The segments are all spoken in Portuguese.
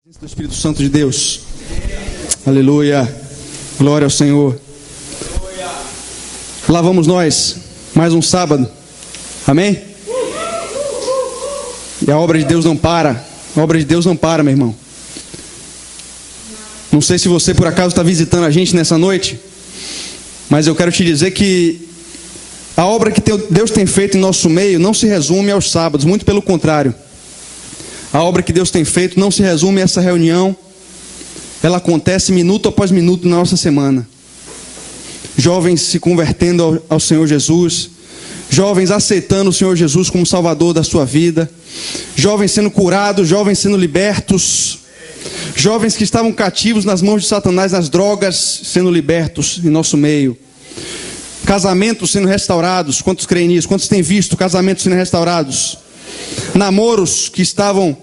Do Espírito Santo de Deus. Aleluia. Glória ao Senhor. Lá vamos nós, mais um sábado. Amém? E a obra de Deus não para. A obra de Deus não para, meu irmão. Não sei se você por acaso está visitando a gente nessa noite, mas eu quero te dizer que a obra que Deus tem feito em nosso meio não se resume aos sábados, muito pelo contrário. A obra que Deus tem feito não se resume a essa reunião. Ela acontece minuto após minuto na nossa semana. Jovens se convertendo ao Senhor Jesus. Jovens aceitando o Senhor Jesus como Salvador da sua vida. Jovens sendo curados, jovens sendo libertos. Jovens que estavam cativos nas mãos de Satanás, nas drogas, sendo libertos em nosso meio. Casamentos sendo restaurados. Quantos creem nisso? Quantos têm visto casamentos sendo restaurados? Namoros que estavam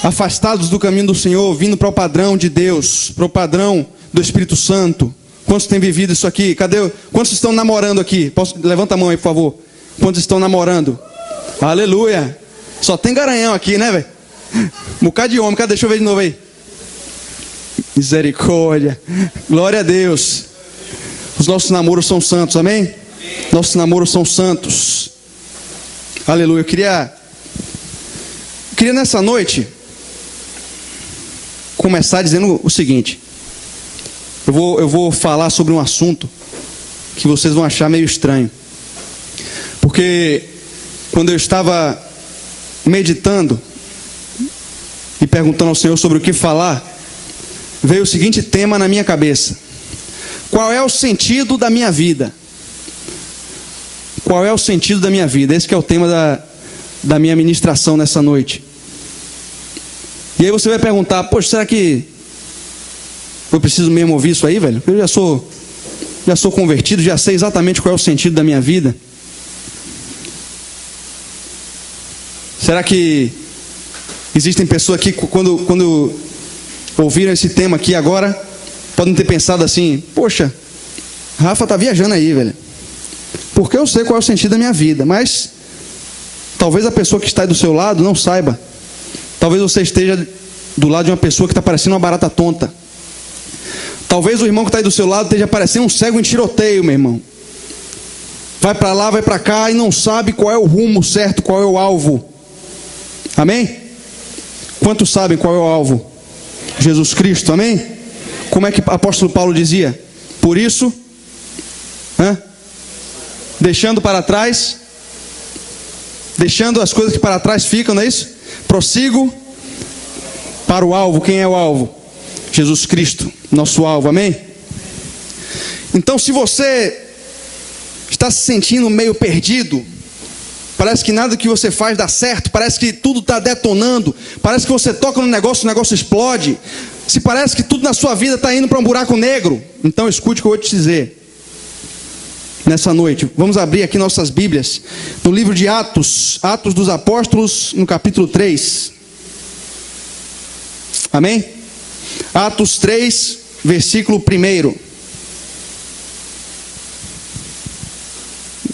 afastados do caminho do Senhor, vindo para o padrão de Deus, para o padrão do Espírito Santo. Quantos têm vivido isso aqui? Cadê? Quantos estão namorando aqui? Levanta a mão aí, por favor. Quantos estão namorando? Aleluia. Só tem garanhão aqui, né, velho? Um bocado de homem. Cadê? Deixa eu ver de novo aí. Misericórdia. Glória a Deus. Os nossos namoros são santos, amém? Nossos namoros são santos. Aleluia. Eu queria nessa noite começar dizendo o seguinte. Eu vou falar sobre um assunto que vocês vão achar meio estranho. Porque quando eu estava meditando e perguntando ao Senhor sobre o que falar, veio o seguinte tema na minha cabeça: qual é o sentido da minha vida? Qual é o sentido da minha vida? Esse que é o tema da minha ministração nessa noite. E aí você vai perguntar: poxa, será que eu preciso mesmo ouvir isso aí, velho? Eu já sou convertido, já sei exatamente qual é o sentido da minha vida. Será que existem pessoas aqui, quando ouviram esse tema aqui agora, podem ter pensado assim: poxa, Rafa tá viajando aí, velho. Porque eu sei qual é o sentido da minha vida, mas talvez a pessoa que está aí do seu lado não saiba. Talvez você esteja do lado de uma pessoa que está parecendo uma barata tonta. Talvez o irmão que está aí do seu lado esteja parecendo um cego em tiroteio, meu irmão. Vai para lá, vai para cá e não sabe qual é o rumo certo, qual é o alvo. Amém? Quantos sabem qual é o alvo? Jesus Cristo, amém? Como é que o apóstolo Paulo dizia? Por isso, deixando para trás, deixando as coisas que para trás ficam, não é isso? Prossigo para o alvo. Quem é o alvo? Jesus Cristo, nosso alvo, amém? Então, se você está se sentindo meio perdido, parece que nada que você faz dá certo, parece que tudo está detonando, parece que você toca no negócio, o negócio explode, se parece que tudo na sua vida está indo para um buraco negro, então escute o que eu vou te dizer nessa noite. Vamos abrir aqui nossas Bíblias no livro de Atos dos Apóstolos, no capítulo 3. Amém? Atos 3, versículo 1.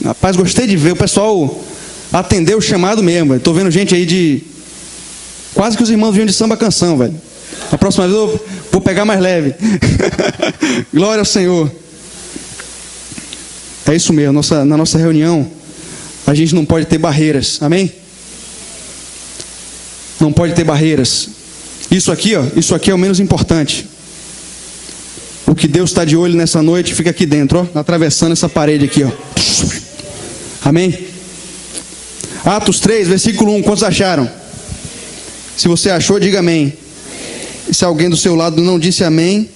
Rapaz, gostei de ver o pessoal atender o chamado mesmo. Estou vendo gente aí de... Quase que os irmãos vinham de samba canção, velho. A próxima vez eu vou pegar mais leve. Glória ao Senhor. É isso mesmo, na nossa reunião a gente não pode ter barreiras, amém? Não pode ter barreiras. Isso aqui é o menos importante. O que Deus está de olho nessa noite fica aqui dentro, ó, atravessando essa parede aqui, ó. Amém? Atos 3, versículo 1, quantos acharam? Se você achou, diga amém. E se alguém do seu lado não disse amém,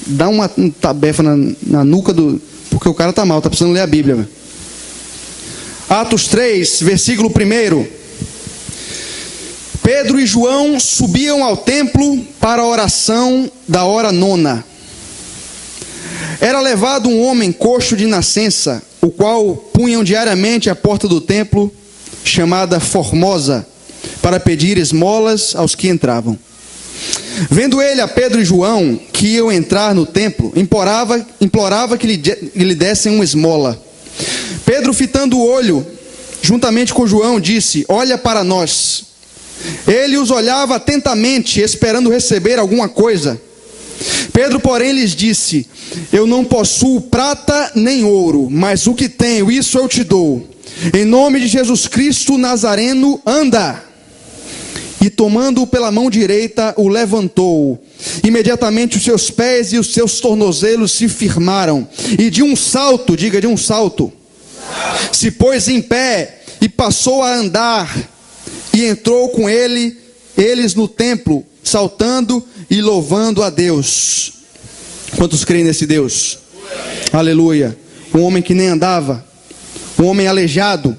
dá uma tabefa na nuca do... Porque o cara está mal, está precisando ler a Bíblia. Véio. Atos 3, versículo 1. Pedro e João subiam ao templo para a oração da hora 9. Era levado um homem coxo de nascença, o qual punham diariamente à porta do templo, chamada Formosa, para pedir esmolas aos que entravam. Vendo ele a Pedro e João, que iam entrar no templo, implorava que lhe dessem uma esmola. Pedro, fitando o olho, juntamente com João, disse: olha para nós. Ele os olhava atentamente, esperando receber alguma coisa. Pedro, porém, lhes disse: eu não possuo prata nem ouro, mas o que tenho, isso eu te dou. Em nome de Jesus Cristo Nazareno, anda. E tomando-o pela mão direita, o levantou. Imediatamente os seus pés e os seus tornozelos se firmaram. E de um salto, diga de um salto, se pôs em pé e passou a andar. E entrou com eles no templo, saltando e louvando a Deus. Quantos creem nesse Deus? Aleluia. Um homem que nem andava, um homem aleijado,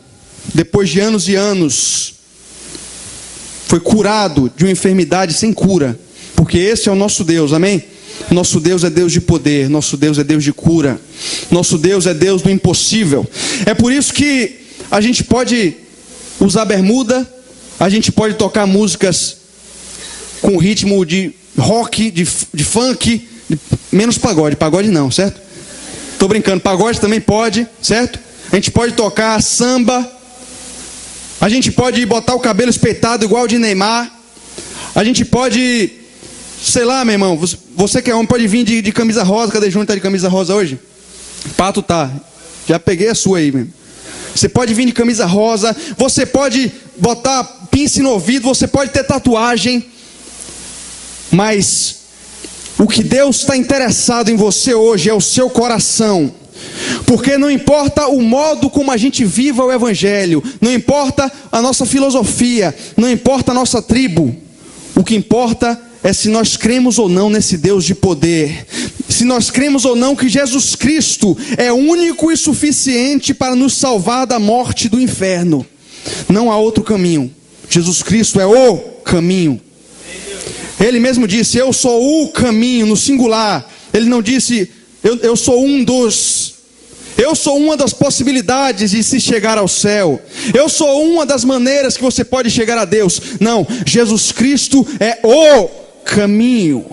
depois de anos e anos, foi curado de uma enfermidade sem cura, porque esse é o nosso Deus, amém? Nosso Deus é Deus de poder, nosso Deus é Deus de cura, nosso Deus é Deus do impossível. É por isso que a gente pode usar bermuda, a gente pode tocar músicas com ritmo de rock, de funk, menos pagode, pagode não, certo? Estou brincando, pagode também pode, certo? A gente pode tocar samba, a gente pode botar o cabelo espeitado igual o de Neymar, a gente pode, sei lá, meu irmão, você que é homem pode vir de camisa rosa. Cadê Júnior? Tá de camisa rosa hoje? Pato tá, já peguei a sua aí mesmo. Você pode vir de camisa rosa, você pode botar pince no ouvido, você pode ter tatuagem, mas o que Deus está interessado em você hoje é o seu coração. Porque não importa o modo como a gente viva o Evangelho, não importa a nossa filosofia, não importa a nossa tribo, o que importa é se nós cremos ou não nesse Deus de poder, se nós cremos ou não que Jesus Cristo é único e suficiente para nos salvar da morte e do inferno. Não há outro caminho, Jesus Cristo é o caminho. Ele mesmo disse: eu sou o caminho, no singular. Ele não disse eu sou um dos. Eu sou uma das possibilidades de se chegar ao céu. Eu sou uma das maneiras que você pode chegar a Deus. Não, Jesus Cristo é o caminho.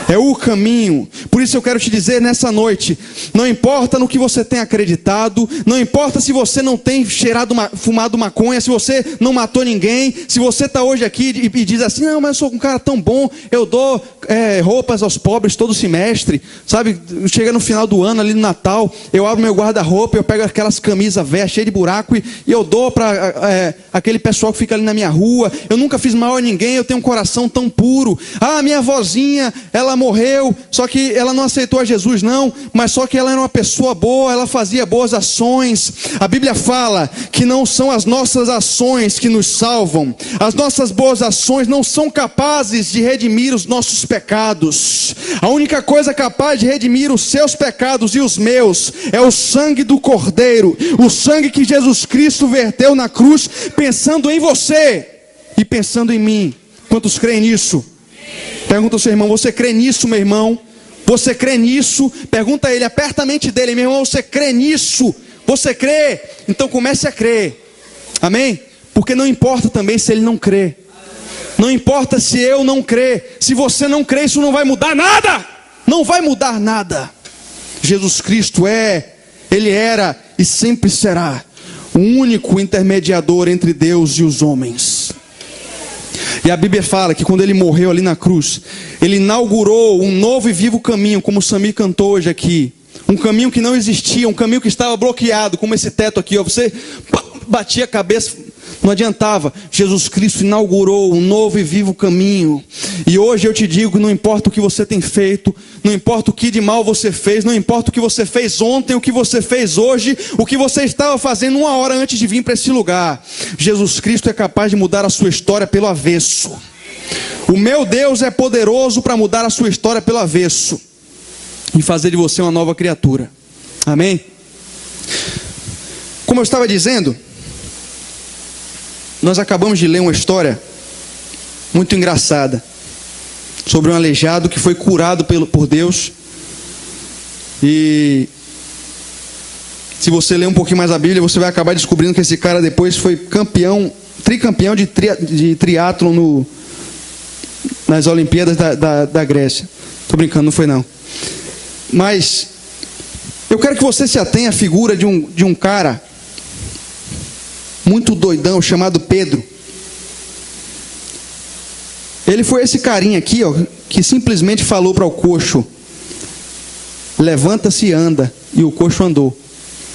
É o caminho. Por isso eu quero te dizer nessa noite: não importa no que você tem acreditado, não importa se você não tem fumado maconha, se você não matou ninguém, se você está hoje aqui e diz assim: não, mas eu sou um cara tão bom, eu dou roupas aos pobres todo semestre, sabe? Chega no final do ano, ali no Natal, eu abro meu guarda-roupa, eu pego aquelas camisas velhas, cheias de buraco, e eu dou para aquele pessoal que fica ali na minha rua. Eu nunca fiz mal a ninguém, eu tenho um coração tão puro. Ah, minha vozinha, ela morreu, só que ela não aceitou a Jesus não, mas só que ela era uma pessoa boa, ela fazia boas ações. A Bíblia fala que não são as nossas ações que nos salvam, as nossas boas ações não são capazes de redimir os nossos pecados. A única coisa capaz de redimir os seus pecados e os meus é o sangue do Cordeiro, o sangue que Jesus Cristo verteu na cruz, pensando em você e pensando em mim. Quantos creem nisso? Pergunta ao seu irmão: você crê nisso, meu irmão? Você crê nisso? Pergunta a ele, aperta a mente dele: meu irmão, você crê nisso? Você crê? Então comece a crer. Amém? Porque não importa também se ele não crê. Não importa se eu não crer. Se você não crê, isso não vai mudar nada. Não vai mudar nada. Jesus Cristo Ele era e sempre será o único intermediador entre Deus e os homens. E a Bíblia fala que quando ele morreu ali na cruz, ele inaugurou um novo e vivo caminho, como o Samir cantou hoje aqui. Um caminho que não existia, um caminho que estava bloqueado, como esse teto aqui, ó. Você batia a cabeça, não adiantava. Jesus Cristo inaugurou um novo e vivo caminho. E hoje eu te digo, não importa o que você tem feito, não importa o que de mal você fez, não importa o que você fez ontem, o que você fez hoje, o que você estava fazendo uma hora antes de vir para esse lugar, Jesus Cristo é capaz de mudar a sua história pelo avesso. O meu Deus é poderoso para mudar a sua história pelo avesso e fazer de você uma nova criatura. Amém? Como eu estava dizendo, nós acabamos de ler uma história muito engraçada sobre um aleijado que foi curado por Deus. E se você ler um pouquinho mais a Bíblia, você vai acabar descobrindo que esse cara depois foi tricampeão de triatlon nas Olimpíadas da Grécia. Estou brincando, não foi não. Mas eu quero que você se atenha à figura de um cara muito doidão chamado Pedro. Ele foi esse carinha aqui, ó, que simplesmente falou para o coxo: levanta-se e anda. E o coxo andou.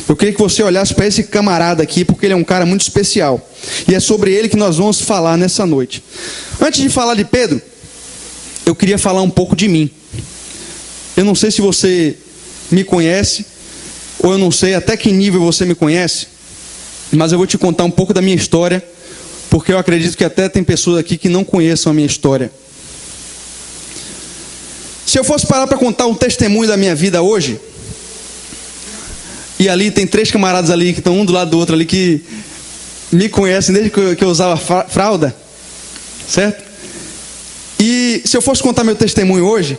Eu queria que você olhasse para esse camarada aqui, porque ele é um cara muito especial. E é sobre ele que nós vamos falar nessa noite. Antes de falar de Pedro, eu queria falar um pouco de mim. Eu não sei se você me conhece, ou eu não sei até que nível você me conhece, mas eu vou te contar um pouco da minha história, porque eu acredito que até tem pessoas aqui que não conheçam a minha história. Se eu fosse parar para contar um testemunho da minha vida hoje, e ali tem 3 camaradas ali que estão um do lado do outro ali, que me conhecem desde que eu usava fralda, certo? E se eu fosse contar meu testemunho hoje,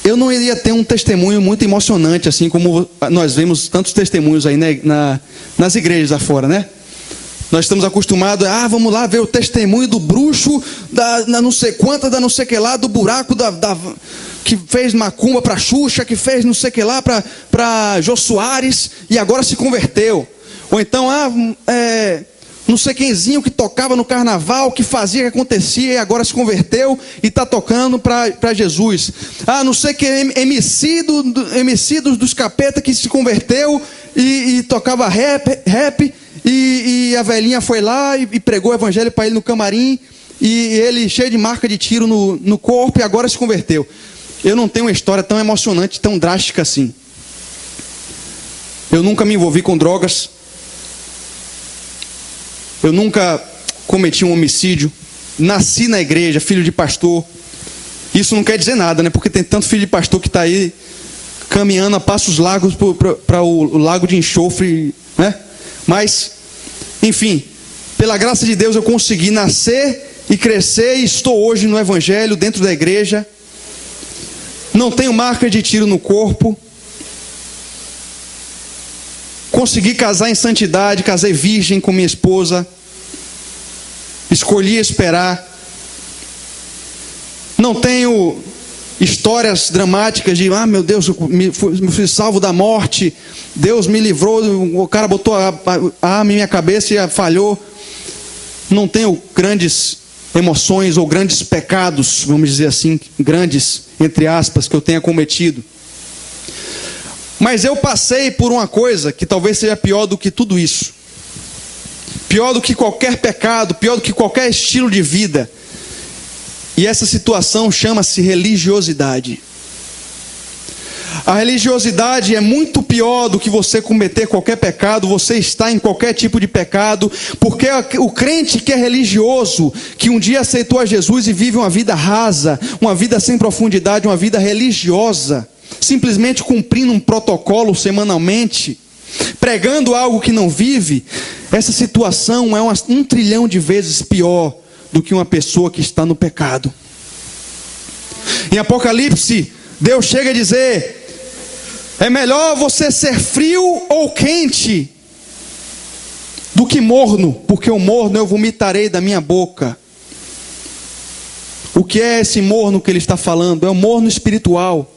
eu não iria ter um testemunho muito emocionante, assim como nós vemos tantos testemunhos aí, né, nas igrejas afora, né? Nós estamos acostumados a, vamos lá ver o testemunho do bruxo, da não sei quanta, da não sei que lá, do buraco que fez macumba para Xuxa, que fez não sei que lá para Jô Soares, e agora se converteu. Ou então, não sei quemzinho que tocava no carnaval, que fazia, que acontecia, e agora se converteu e está tocando para Jesus. Não sei que MC dos capeta que se converteu e tocava rap, e a velhinha foi lá e pregou o evangelho para ele no camarim, e ele cheio de marca de tiro no corpo, e agora se converteu. Eu não tenho uma história tão emocionante, tão drástica assim. Eu nunca me envolvi com drogas. Eu nunca cometi um homicídio. Nasci na igreja, filho de pastor. Isso não quer dizer nada, né? Porque tem tanto filho de pastor que está aí caminhando a passos largos para o lago de enxofre, né? Mas, enfim, pela graça de Deus eu consegui nascer e crescer, e estou hoje no evangelho, dentro da igreja. Não tenho marca de tiro no corpo. Consegui casar em santidade, casei virgem com minha esposa. Escolhi esperar. Não tenho histórias dramáticas de, meu Deus, eu fui salvo da morte, Deus me livrou, o cara botou a arma em minha cabeça e falhou. Não tenho grandes emoções ou grandes pecados, vamos dizer assim, grandes, entre aspas, que eu tenha cometido. Mas eu passei por uma coisa que talvez seja pior do que tudo isso. Pior do que qualquer pecado, pior do que qualquer estilo de vida. E essa situação chama-se religiosidade. A religiosidade é muito pior do que você cometer qualquer pecado, você está em qualquer tipo de pecado, porque o crente que é religioso, que um dia aceitou a Jesus e vive uma vida rasa, uma vida sem profundidade, uma vida religiosa, simplesmente cumprindo um protocolo semanalmente, pregando algo que não vive, essa situação é 1 trilhão de vezes pior do que uma pessoa que está no pecado. Em Apocalipse, Deus chega a dizer: é melhor você ser frio ou quente do que morno, porque o morno eu vomitarei da minha boca. O que é esse morno que ele está falando? É o morno espiritual.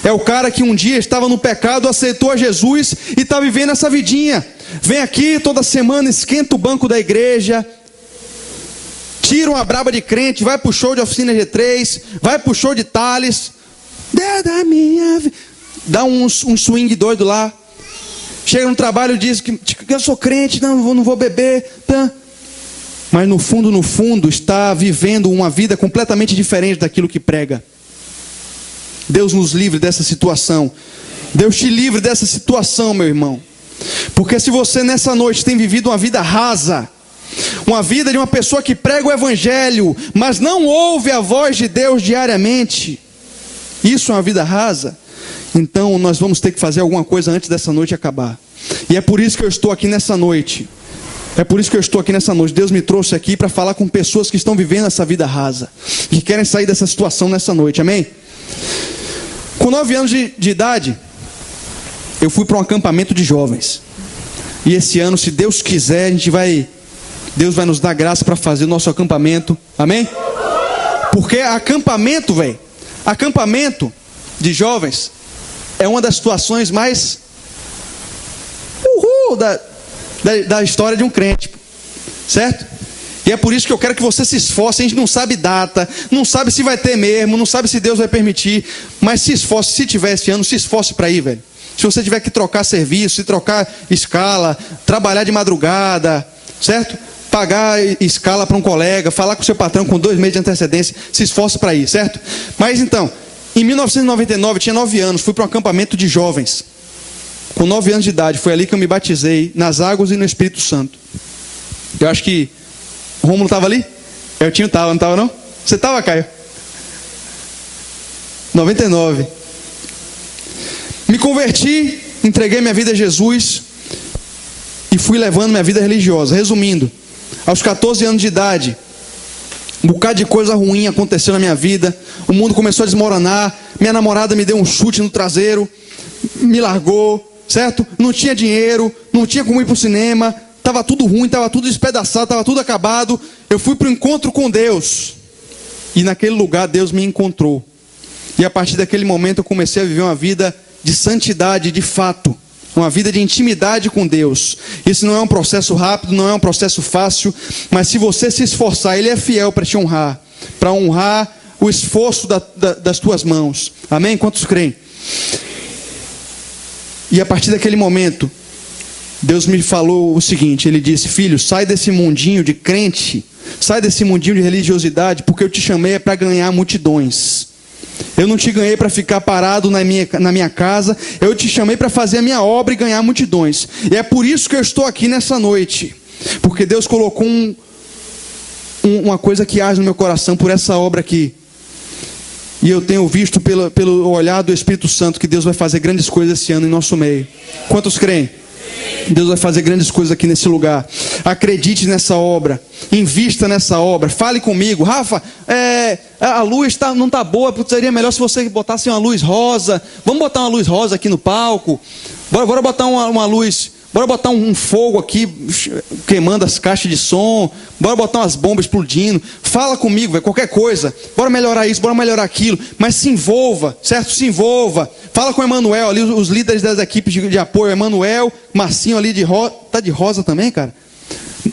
É o cara que um dia estava no pecado, aceitou a Jesus e está vivendo essa vidinha. Vem aqui toda semana, esquenta o banco da igreja, tira uma braba de crente, vai pro show de Oficina G3, vai pro show de Thales, dá um swing doido lá, chega no trabalho e diz que eu sou crente, não vou beber, tá? Mas no fundo está vivendo uma vida completamente diferente daquilo que prega. Deus nos livre dessa situação. Deus te livre dessa situação, meu irmão. Porque se você nessa noite tem vivido uma vida rasa, uma vida de uma pessoa que prega o evangelho, mas não ouve a voz de Deus diariamente, isso é uma vida rasa. Então nós vamos ter que fazer alguma coisa antes dessa noite acabar. E é por isso que eu estou aqui nessa noite. Deus me trouxe aqui para falar com pessoas que estão vivendo essa vida rasa, que querem sair dessa situação nessa noite, amém? Com 9 anos de idade, eu fui para um acampamento de jovens. E esse ano, se Deus quiser, Deus vai nos dar graça para fazer o nosso acampamento, amém? Porque acampamento de jovens é uma das situações mais da história de um crente, certo? E é por isso que eu quero que você se esforce. A gente não sabe data, não sabe se vai ter mesmo, não sabe se Deus vai permitir, mas se esforce. Se tiver esse ano, se esforce para ir, velho. Se você tiver que trocar serviço, se trocar escala, trabalhar de madrugada, certo? Pagar escala para um colega, falar com o seu patrão com 2 meses de antecedência, se esforce para ir, certo? Mas então, em 1999, eu tinha 9 anos, fui para um acampamento de jovens. Com 9 anos de idade, foi ali que eu me batizei, nas águas e no Espírito Santo. Eu acho que Rômulo estava ali? Eltinho estava, não estava não? Você estava, Caio? 99. Me converti, entreguei minha vida a Jesus e fui levando minha vida religiosa. Resumindo, aos 14 anos de idade, um bocado de coisa ruim aconteceu na minha vida. O mundo começou a desmoronar. Minha namorada me deu um chute no traseiro, me largou, certo? Não tinha dinheiro, não tinha como ir para o cinema. Estava tudo ruim, estava tudo despedaçado, estava tudo acabado. Eu fui para o encontro com Deus. E naquele lugar Deus me encontrou. E a partir daquele momento eu comecei a viver uma vida de santidade, de fato. Uma vida de intimidade com Deus. Isso não é um processo rápido, não é um processo fácil. Mas se você se esforçar, Ele é fiel para te honrar. Para honrar o esforço das tuas mãos. Amém? Quantos creem? E a partir daquele momento, Deus me falou o seguinte. Ele disse: filho, sai desse mundinho de crente. Sai desse mundinho de religiosidade. Porque eu te chamei para ganhar multidões. Eu não te ganhei para ficar parado na minha casa. Eu te chamei para fazer a minha obra e ganhar multidões. E é por isso que eu estou aqui nessa noite. Porque Deus colocou uma coisa que age no meu coração por essa obra aqui. E eu tenho visto pelo olhar do Espírito Santo que Deus vai fazer grandes coisas esse ano em nosso meio. Quantos creem? Deus vai fazer grandes coisas aqui nesse lugar. Acredite nessa obra. Invista nessa obra. Fale comigo. Rafa, a luz não está boa. Seria melhor se você botasse uma luz rosa. Vamos botar uma luz rosa aqui no palco. Bora botar uma luz. Bora botar um fogo aqui queimando as caixas de som. Bora botar umas bombas explodindo. Fala comigo, véio, qualquer coisa. Bora melhorar isso, bora melhorar aquilo. Mas se envolva, certo? Se envolva. Fala com o Emanuel ali, os líderes das equipes de apoio. Emanuel, Marcinho ali de rosa. Tá de rosa também, cara?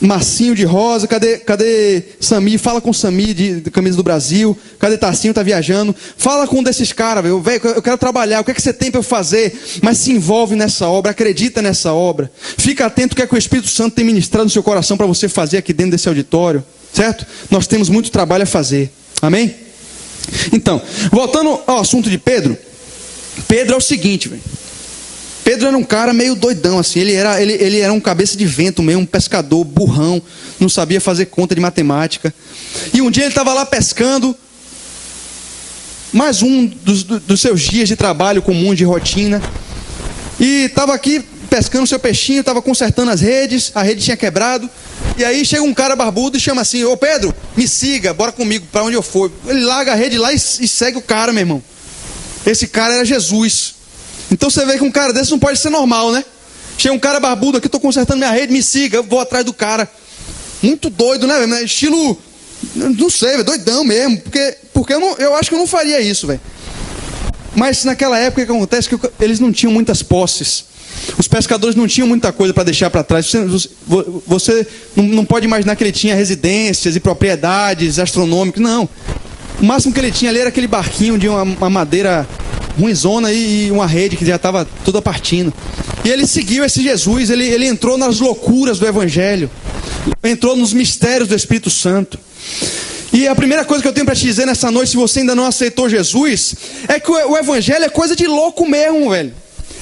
Marcinho de rosa, cadê Sami? Fala com Sami de Camisa do Brasil. Cadê Tassinho? Tá viajando. Fala com um desses caras, velho. Eu quero trabalhar. O que é que você tem para eu fazer? Mas se envolve nessa obra, acredita nessa obra. Fica atento ao que é que o Espírito Santo tem ministrado no seu coração para você fazer aqui dentro desse auditório, certo? Nós temos muito trabalho a fazer. Amém? Então, voltando ao assunto de Pedro. Pedro é o seguinte, velho. Pedro era um cara meio doidão, assim. Ele era um cabeça de vento mesmo, um pescador, burrão, não sabia fazer conta de matemática. E um dia ele estava lá pescando, mais um dos seus dias de trabalho comum, de rotina. E estava aqui pescando seu peixinho, estava consertando as redes, a rede tinha quebrado. E aí chega um cara barbudo e chama assim: ô Pedro, me siga, bora comigo, para onde eu for. Ele larga a rede lá e segue o cara, meu irmão. Esse cara era Jesus. Então você vê que um cara desse não pode ser normal, né? Chega um cara barbudo aqui, estou consertando minha rede, me siga, eu vou atrás do cara. Muito doido, né, velho? Estilo, não sei, véio, doidão mesmo. Porque eu acho que eu não faria isso, velho. Mas naquela época o que acontece é que eles não tinham muitas posses. Os pescadores não tinham muita coisa para deixar para trás. Você não pode imaginar que ele tinha residências e propriedades astronômicas, não. O máximo que ele tinha ali era aquele barquinho de uma madeira ruinzona e uma rede que já estava toda partindo. E ele seguiu esse Jesus, ele entrou nas loucuras do Evangelho, entrou nos mistérios do Espírito Santo. E a primeira coisa que eu tenho para te dizer nessa noite, se você ainda não aceitou Jesus, é que o Evangelho é coisa de louco mesmo, velho.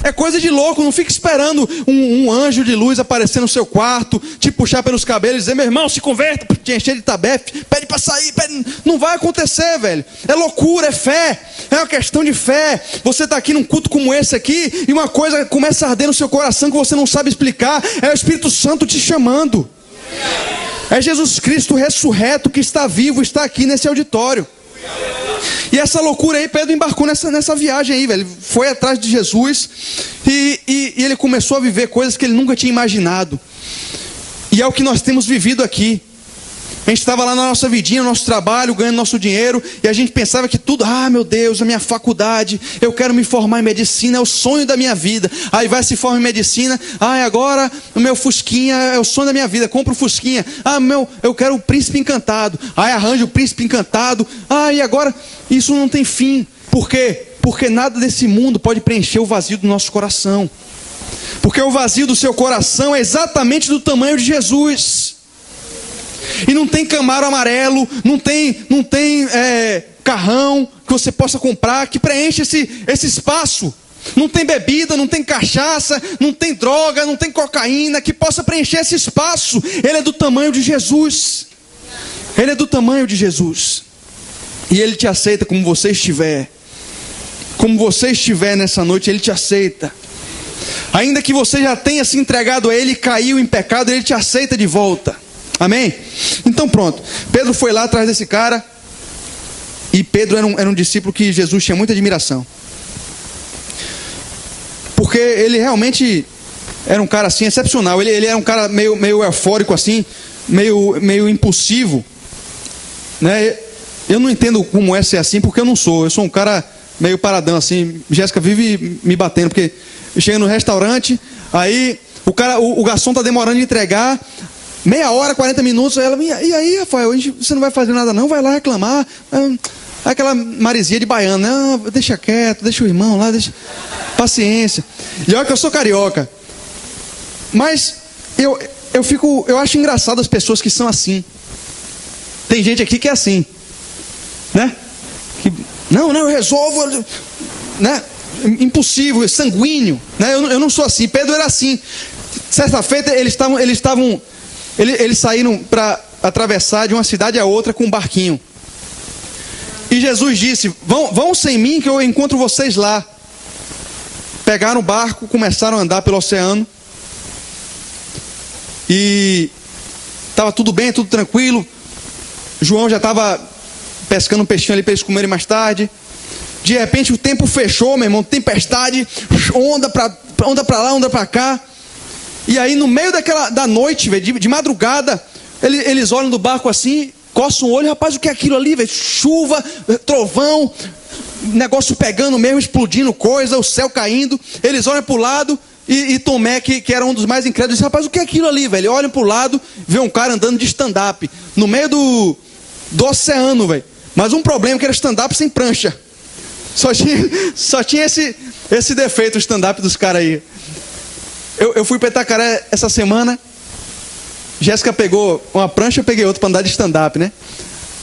É coisa de louco, não fica esperando um anjo de luz aparecer no seu quarto, te puxar pelos cabelos e dizer: meu irmão, se converta, te encher de tabefe, pede para sair, pede. Não vai acontecer, velho. É loucura, é fé, é uma questão de fé. Você está aqui num culto como esse aqui, e uma coisa começa a arder no seu coração que você não sabe explicar, é o Espírito Santo te chamando. É Jesus Cristo ressurreto que está vivo, está aqui nesse auditório. E essa loucura aí, Pedro embarcou nessa viagem aí, velho. Foi atrás de Jesus e ele começou a viver coisas que ele nunca tinha imaginado. E é o que nós temos vivido aqui. A gente estava lá na nossa vidinha, no nosso trabalho, ganhando nosso dinheiro, e a gente pensava que tudo, meu Deus, a minha faculdade, eu quero me formar em medicina, é o sonho da minha vida. Aí vai, se forma em medicina, agora o meu fusquinha é o sonho da minha vida, compra o fusquinha. Eu quero o príncipe encantado. Aí arranja o príncipe encantado. E agora isso não tem fim. Por quê? Porque nada desse mundo pode preencher o vazio do nosso coração. Porque o vazio do seu coração é exatamente do tamanho de Jesus. E não tem Camaro amarelo, não tem carrão que você possa comprar que preenche esse espaço. Não tem bebida, não tem cachaça, não tem droga, não tem cocaína que possa preencher esse espaço. Ele é do tamanho de Jesus. Ele é do tamanho de Jesus. E Ele te aceita como você estiver. Como você estiver nessa noite, Ele te aceita. Ainda que você já tenha se entregado a Ele e caiu em pecado, Ele te aceita de volta. Amém? Então pronto, Pedro foi lá atrás desse cara. E Pedro era um discípulo que Jesus tinha muita admiração, porque ele realmente era um cara assim, excepcional. Ele era um cara meio eufórico assim, meio impulsivo, né? Eu não entendo como é ser assim, porque eu sou um cara meio paradão assim. Jéssica vive me batendo, porque chega no restaurante, aí o garçom tá demorando de entregar, meia hora, 40 minutos, ela, e aí, Rafael, você não vai fazer nada não, vai lá reclamar. Aquela marizinha de baiano, né? Deixa quieto, deixa o irmão lá, deixa... Paciência. E olha que eu sou carioca. Mas eu acho engraçado as pessoas que são assim. Tem gente aqui que é assim, né? Que, não, eu resolvo, né? Impossível, sanguíneo, né? Eu não sou assim. Pedro era assim. Certa feita eles saíram para atravessar de uma cidade a outra com um barquinho. E Jesus disse: vão sem mim que eu encontro vocês lá. Pegaram o barco, começaram a andar pelo oceano. E estava tudo bem, tudo tranquilo. João já estava pescando um peixinho ali para eles comerem mais tarde. De repente o tempo fechou, meu irmão, tempestade, onda para lá, onda para cá. E aí no meio da noite, velho, de madrugada, eles olham do barco assim, coçam o olho. Rapaz, o que é aquilo ali, velho? Chuva, trovão, negócio pegando mesmo, explodindo coisa, o céu caindo. Eles olham para o lado e Tomé, que era um dos mais incrédulos, diz: rapaz, o que é aquilo ali, velho? Olham para o lado, vê um cara andando de stand-up no meio do oceano, velho. Mas um problema que era stand-up sem prancha. Só tinha esse defeito, o stand-up dos caras aí. Eu fui para Itacaré essa semana. Jéssica pegou uma prancha, eu peguei outra para andar de stand-up, né?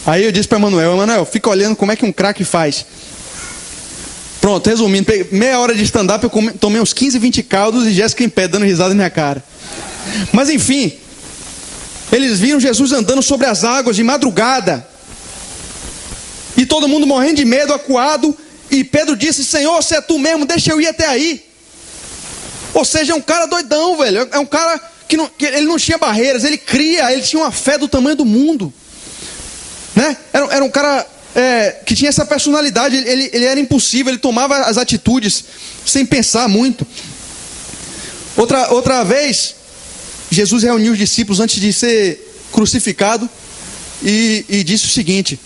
Aí eu disse para Emanuel, fica olhando como é que um craque faz. Pronto, resumindo, meia hora de stand-up, eu tomei uns 15, 20 caldos e Jéssica em pé, dando risada na minha cara. Mas enfim, eles viram Jesus andando sobre as águas de madrugada. E todo mundo morrendo de medo, acuado. E Pedro disse: Senhor, se é tu mesmo, deixa eu ir até aí. Ou seja, é um cara doidão, velho. É um cara que ele não tinha barreiras, ele cria, ele tinha uma fé do tamanho do mundo, né? Era um cara que tinha essa personalidade. Ele era impulsivo, ele tomava as atitudes sem pensar muito. Outra vez, Jesus reuniu os discípulos antes de ser crucificado e disse o seguinte: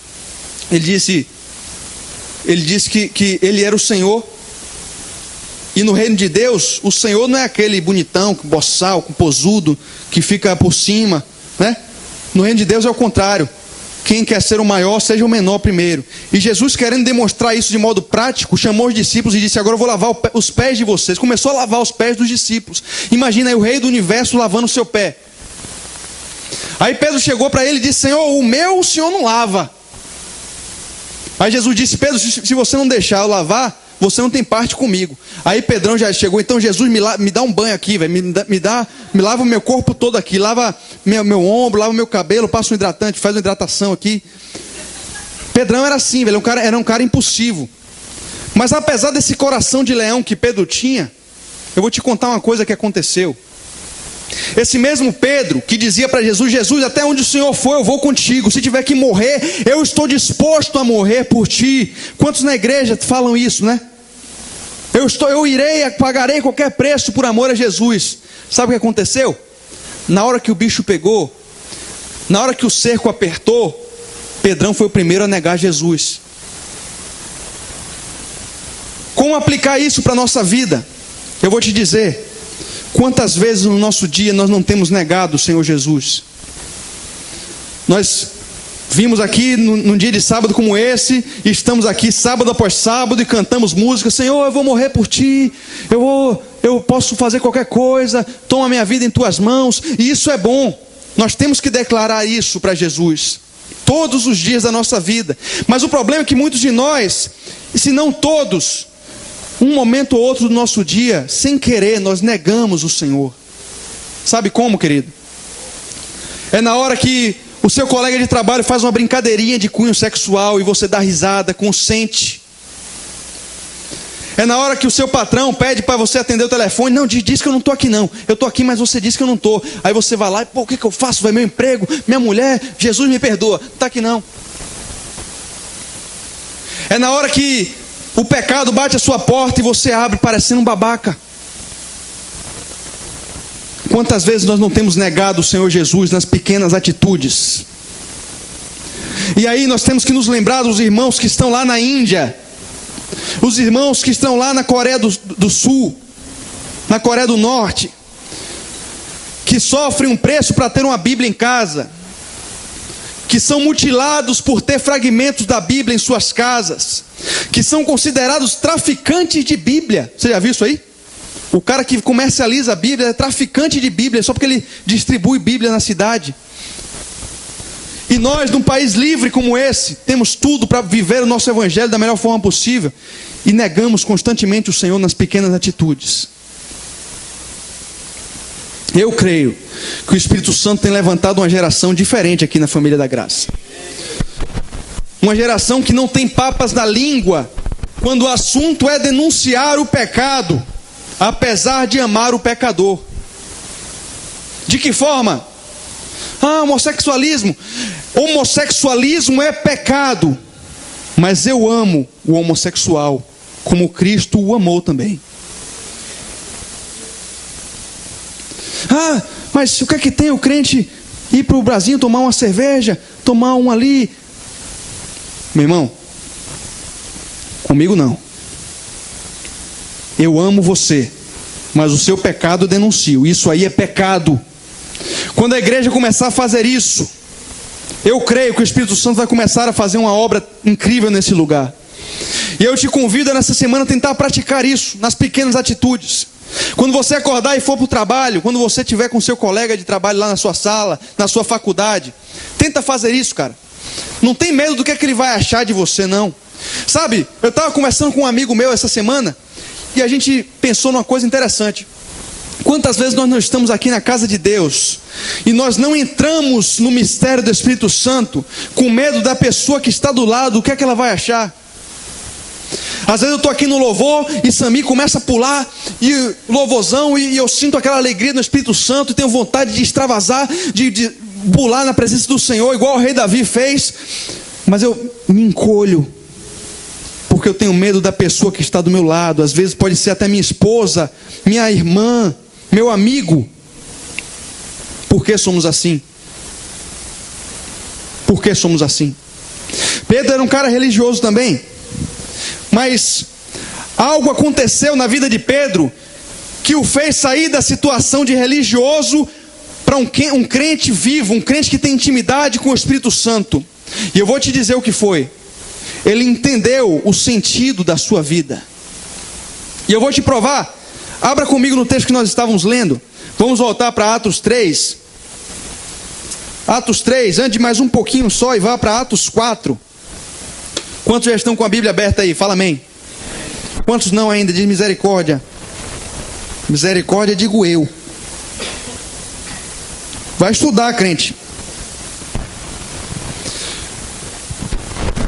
ele disse que ele era o Senhor. E no reino de Deus, o Senhor não é aquele bonitão, boçal, posudo, que fica por cima, né? No reino de Deus é o contrário. Quem quer ser o maior, seja o menor primeiro. E Jesus, querendo demonstrar isso de modo prático, chamou os discípulos e disse: agora eu vou lavar os pés de vocês. Começou a lavar os pés dos discípulos. Imagina aí o rei do universo lavando o seu pé. Aí Pedro chegou para ele e disse: Senhor, o Senhor não lava. Aí Jesus disse: Pedro, se você não deixar eu lavar, você não tem parte comigo. Aí Pedrão já chegou: então Jesus, me dá um banho aqui, véio, me lava o meu corpo todo aqui, lava meu ombro, lava meu cabelo, passa um hidratante, faz uma hidratação aqui. Pedrão era assim, velho, era um cara impulsivo. Mas apesar desse coração de leão que Pedro tinha, eu vou te contar uma coisa que aconteceu. Esse mesmo Pedro que dizia para Jesus: Jesus, até onde o Senhor for eu vou contigo, se tiver que morrer, eu estou disposto a morrer por ti. Quantos na igreja falam isso, né? Eu irei, pagarei qualquer preço por amor a Jesus. Sabe o que aconteceu? Na hora que o bicho pegou, Na hora que o cerco apertou, Pedrão foi o primeiro a negar Jesus. Como aplicar isso para a nossa vida? Eu vou te dizer, quantas vezes no nosso dia nós não temos negado o Senhor Jesus? Nós vimos aqui num dia de sábado como esse, e estamos aqui sábado após sábado e cantamos música: Senhor, eu vou morrer por Ti, eu posso fazer qualquer coisa, toma a minha vida em Tuas mãos, e isso é bom. Nós temos que declarar isso para Jesus, todos os dias da nossa vida. Mas o problema é que muitos de nós, e se não todos, um momento ou outro do nosso dia, sem querer, nós negamos o Senhor. Sabe como, querido? É na hora que o seu colega de trabalho faz uma brincadeirinha de cunho sexual e você dá risada, consente. É na hora que o seu patrão pede para você atender o telefone: não, diz que eu não estou aqui não, eu estou aqui, mas você disse que eu não estou. Aí você vai lá e: pô, o que eu faço? Vai meu emprego, minha mulher, Jesus me perdoa. Não está aqui não. É na hora que o pecado bate a sua porta e você abre parecendo um babaca. Quantas vezes nós não temos negado o Senhor Jesus nas pequenas atitudes? E aí nós temos que nos lembrar dos irmãos que estão lá na Índia, os irmãos que estão lá na Coreia do Sul, na Coreia do Norte, que sofrem um preço para ter uma Bíblia em casa, que são mutilados por ter fragmentos da Bíblia em suas casas, que são considerados traficantes de Bíblia. Você já viu isso aí? O cara que comercializa a Bíblia é traficante de Bíblia, só porque ele distribui Bíblia na cidade. E nós, num país livre como esse, temos tudo para viver o nosso evangelho da melhor forma possível, e negamos constantemente o Senhor nas pequenas atitudes. Eu creio que o Espírito Santo tem levantado uma geração diferente aqui na Família da Graça. Uma geração que não tem papas na língua quando o assunto é denunciar o pecado, apesar de amar o pecador. De que forma? Homossexualismo. Homossexualismo é pecado, mas eu amo o homossexual como Cristo o amou também. Mas o que é que tem o crente ir para o Brasil tomar uma cerveja, tomar um ali? Meu irmão, comigo não. Eu amo você, mas o seu pecado eu denuncio. Isso aí é pecado. Quando a igreja começar a fazer isso, eu creio que o Espírito Santo vai começar a fazer uma obra incrível nesse lugar. E eu te convido nessa semana a tentar praticar isso nas pequenas atitudes. Quando você acordar e for para o trabalho, quando você estiver com seu colega de trabalho lá na sua sala, na sua faculdade, tenta fazer isso, cara. Não tem medo do que ele vai achar de você, não. Sabe, eu estava conversando com um amigo meu essa semana, e a gente pensou numa coisa interessante. Quantas vezes nós não estamos aqui na casa de Deus e nós não entramos no mistério do Espírito Santo com medo da pessoa que está do lado, o que é que ela vai achar? Às vezes eu estou aqui no louvor e Sami começa a pular e louvorzão, e eu sinto aquela alegria no Espírito Santo e tenho vontade de extravasar, de pular na presença do Senhor, igual o rei Davi fez, mas eu me encolho porque eu tenho medo da pessoa que está do meu lado. Às vezes pode ser até minha esposa, minha irmã, meu amigo. Por que somos assim? Por que somos assim? Pedro era um cara religioso também, mas algo aconteceu na vida de Pedro que o fez sair da situação de religioso para um crente vivo, um crente que tem intimidade com o Espírito Santo. E eu vou te dizer o que foi. Ele entendeu o sentido da sua vida. E eu vou te provar. Abra comigo no texto que nós estávamos lendo. Vamos voltar para Atos 3. Atos 3, ande mais um pouquinho só e vá para Atos 4. Quantos já estão com a Bíblia aberta aí? Fala amém. Quantos não ainda? Diz misericórdia. Misericórdia, digo eu. Vai estudar, crente.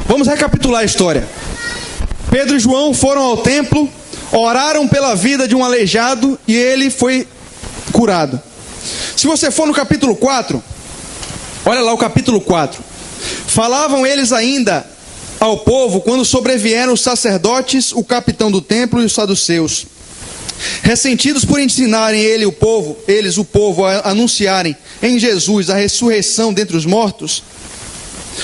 Vamos recapitular a história. Pedro e João foram ao templo, oraram pela vida de um aleijado e ele foi curado. Se você for no capítulo 4, olha lá o capítulo 4. Falavam eles ainda ao povo quando sobrevieram os sacerdotes, o capitão do templo e os saduceus. Ressentidos por ensinarem eles, o povo, a anunciarem em Jesus a ressurreição dentre os mortos,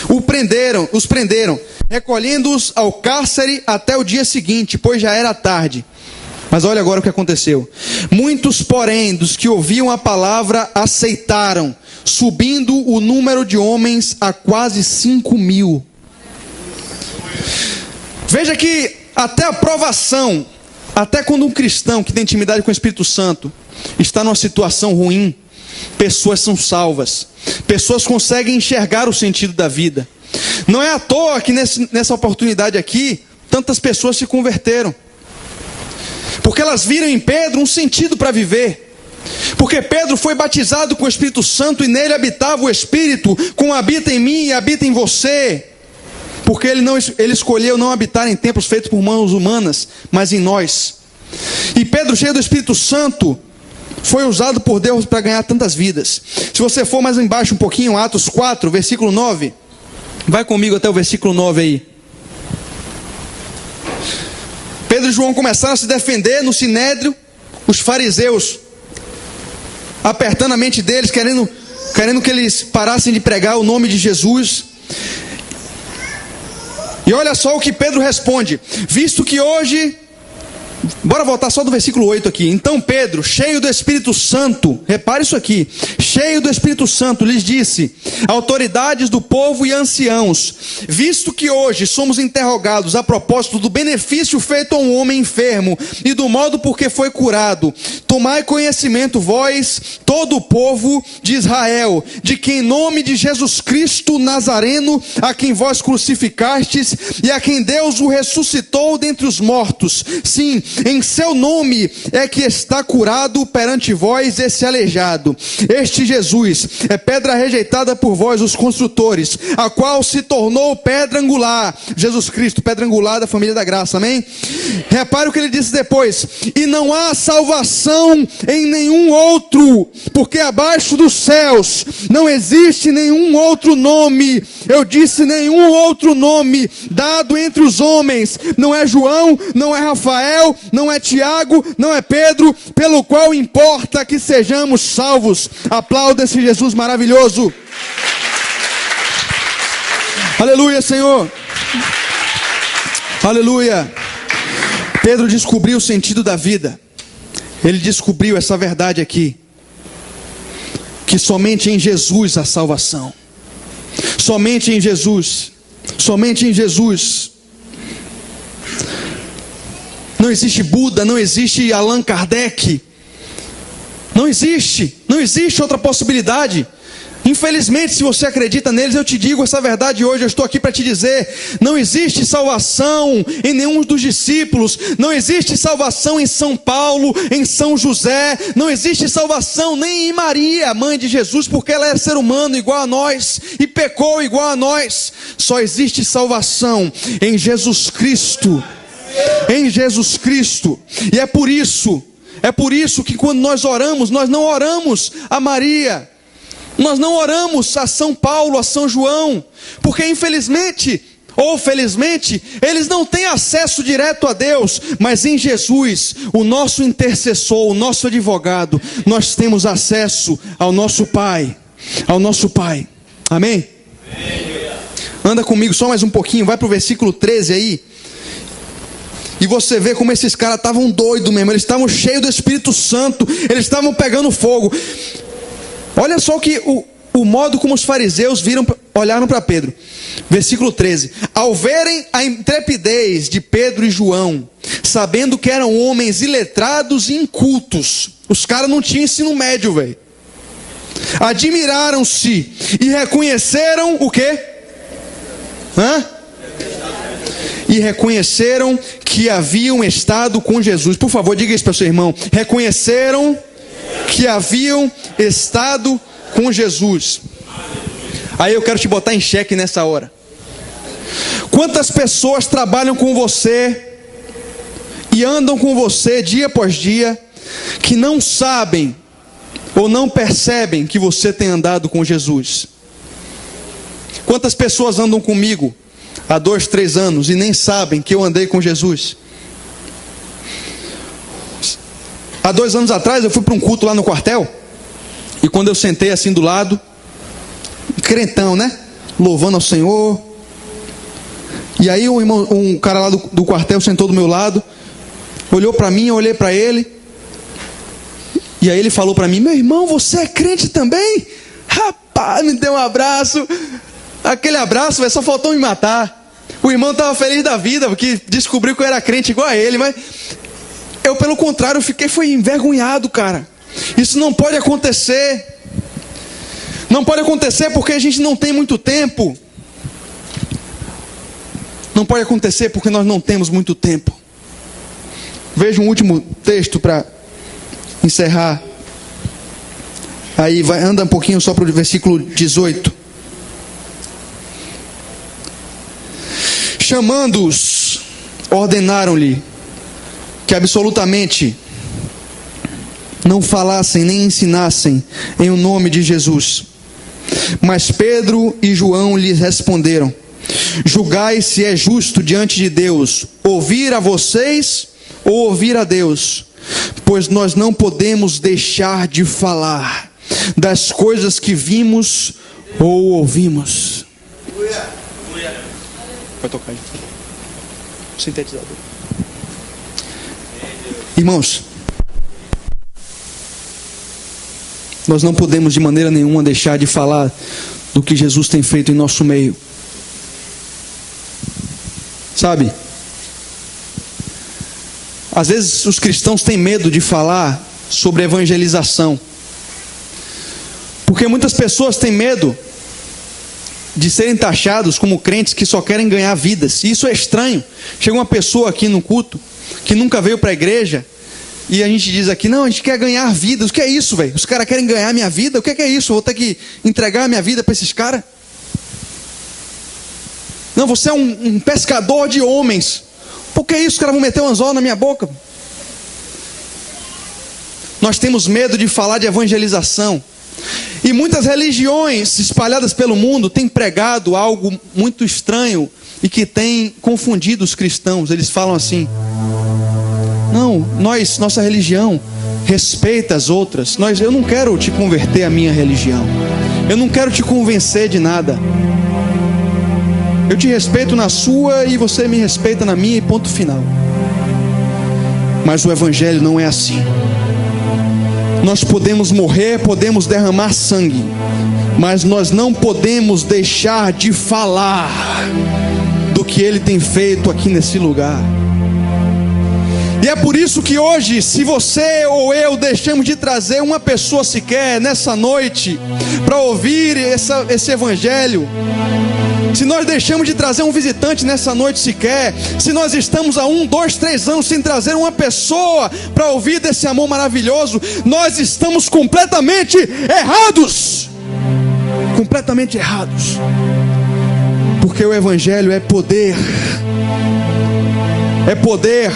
os prenderam, recolhendo-os ao cárcere até o dia seguinte, pois já era tarde. Mas olha agora o que aconteceu. Muitos, porém, dos que ouviam a palavra, aceitaram, subindo o número de homens a quase 5.000. Veja que até a provação, até quando um cristão que tem intimidade com o Espírito Santo está numa situação ruim, pessoas são salvas, pessoas conseguem enxergar o sentido da vida. Não é à toa que nessa oportunidade aqui, tantas pessoas se converteram, porque elas viram em Pedro um sentido para viver. Porque Pedro foi batizado com o Espírito Santo e nele habitava o Espírito, como habita em mim e habita em você. Porque ele escolheu não habitar em templos feitos por mãos humanas, mas em nós. E Pedro, cheio do Espírito Santo, foi usado por Deus para ganhar tantas vidas. Se você for mais embaixo um pouquinho, Atos 4, versículo 9. Vai comigo até o versículo 9 aí. Pedro e João começaram a se defender no sinédrio. Os fariseus apertando a mente deles, querendo que eles parassem de pregar o nome de Jesus. E olha só o que Pedro responde: visto que hoje... Bora voltar só do versículo 8 aqui. Então Pedro, cheio do Espírito Santo, repare isso aqui, cheio do Espírito Santo, lhes disse: autoridades do povo e anciãos, visto que hoje somos interrogados a propósito do benefício feito a um homem enfermo e do modo por que foi curado, tomai conhecimento vós, todo o povo de Israel, de que em nome de Jesus Cristo Nazareno, a quem vós crucificastes e a quem Deus o ressuscitou dentre os mortos, sim, em seu nome é que está curado perante vós esse aleijado. Este Jesus é pedra rejeitada por vós os construtores, a qual se tornou pedra angular. Jesus Cristo, pedra angular da família da graça, amém? Repare o que ele disse depois: e não há salvação em nenhum outro, porque abaixo dos céus não existe nenhum outro nome. Eu disse nenhum outro nome dado entre os homens. Não é João, não é Rafael, não é Tiago, não é Pedro, pelo qual importa que sejamos salvos. Aplauda esse Jesus maravilhoso. Aleluia, Senhor. Aleluia. Pedro descobriu o sentido da vida. Ele descobriu essa verdade aqui, que somente em Jesus há salvação. Somente em Jesus. Somente em Jesus. Não existe Buda, não existe Allan Kardec. Não existe outra possibilidade. Infelizmente, se você acredita neles, eu te digo essa verdade hoje. Eu estou aqui para te dizer: não existe salvação em nenhum dos discípulos. Não existe salvação em São Paulo, em São José. Não existe salvação nem em Maria, mãe de Jesus, porque ela é ser humano igual a nós e pecou igual a nós. Só existe salvação em Jesus Cristo. Em Jesus Cristo. E é por isso que quando nós oramos, nós não oramos a Maria, nós não oramos a São Paulo, a São João, porque infelizmente ou felizmente eles não têm acesso direto a Deus, mas em Jesus, o nosso intercessor, o nosso advogado, nós temos acesso ao nosso Pai, amém? Anda comigo só mais um pouquinho, vai para o versículo 13 aí. E você vê como esses caras estavam doidos mesmo. Eles estavam cheios do Espírito Santo. Eles estavam pegando fogo. Olha só o modo como os fariseus olharam para Pedro. Versículo 13. Ao verem a intrepidez de Pedro e João, sabendo que eram homens iletrados e incultos. Os caras não tinham ensino médio, velho. Admiraram-se e reconheceram o quê? E reconheceram que haviam estado com Jesus. Por favor, diga isso para o seu irmão. Reconheceram que haviam estado com Jesus. Aí eu quero te botar em xeque nessa hora. Quantas pessoas trabalham com você e andam com você dia após dia, que não sabem ou não percebem que você tem andado com Jesus? Quantas pessoas andam comigo há 2, 3 anos e nem sabem que eu andei com Jesus? Há 2 anos atrás eu fui para um culto lá no quartel, e quando eu sentei assim do lado, crentão, né? Louvando ao Senhor. E aí um cara lá do quartel sentou do meu lado, olhou para mim, eu olhei para ele. E aí ele falou para mim: meu irmão, você é crente também? Rapaz, me deu um abraço. Aquele abraço, só faltou me matar. O irmão estava feliz da vida, porque descobriu que eu era crente igual a ele. Mas eu, pelo contrário, fui envergonhado, cara. Isso não pode acontecer. Não pode acontecer porque a gente não tem muito tempo. Não pode acontecer porque nós não temos muito tempo. Veja um último texto para encerrar. Aí anda um pouquinho só para o versículo 18. Chamando-os, ordenaram-lhe que absolutamente não falassem nem ensinassem em o nome de Jesus. Mas Pedro e João lhes responderam: julgai se é justo diante de Deus ouvir a vocês ou ouvir a Deus, pois nós não podemos deixar de falar das coisas que vimos ou ouvimos. Vai tocar aí. Sintetizador. Irmãos, nós não podemos de maneira nenhuma deixar de falar do que Jesus tem feito em nosso meio. Sabe? Às vezes os cristãos têm medo de falar sobre evangelização, porque muitas pessoas têm medo de serem taxados como crentes que só querem ganhar vidas. E isso é estranho. Chega uma pessoa aqui no culto que nunca veio para a igreja, e a gente diz aqui: não, a gente quer ganhar vidas. O que é isso, velho? Os caras querem ganhar minha vida? O que é isso? Eu vou ter que entregar a minha vida para esses caras? Não, você é um pescador de homens. Por que isso? Os caras vão meter um anzol na minha boca. Nós temos medo de falar de evangelização. E muitas religiões espalhadas pelo mundo têm pregado algo muito estranho e que tem confundido os cristãos. Eles falam assim: não, nossa religião respeita as outras. Eu não quero te converter à minha religião. Eu não quero te convencer de nada. Eu te respeito na sua e você me respeita na minha, e ponto final. Mas o evangelho não é assim. Nós podemos morrer, podemos derramar sangue, mas nós não podemos deixar de falar do que Ele tem feito aqui nesse lugar. E é por isso que hoje, se você ou eu deixamos de trazer uma pessoa sequer nessa noite para ouvir esse evangelho, se nós deixamos de trazer um visitante nessa noite sequer, se nós estamos há 1, 2, 3 anos sem trazer uma pessoa para ouvir desse amor maravilhoso, nós estamos completamente errados. Completamente errados. Porque o evangelho é poder. É poder.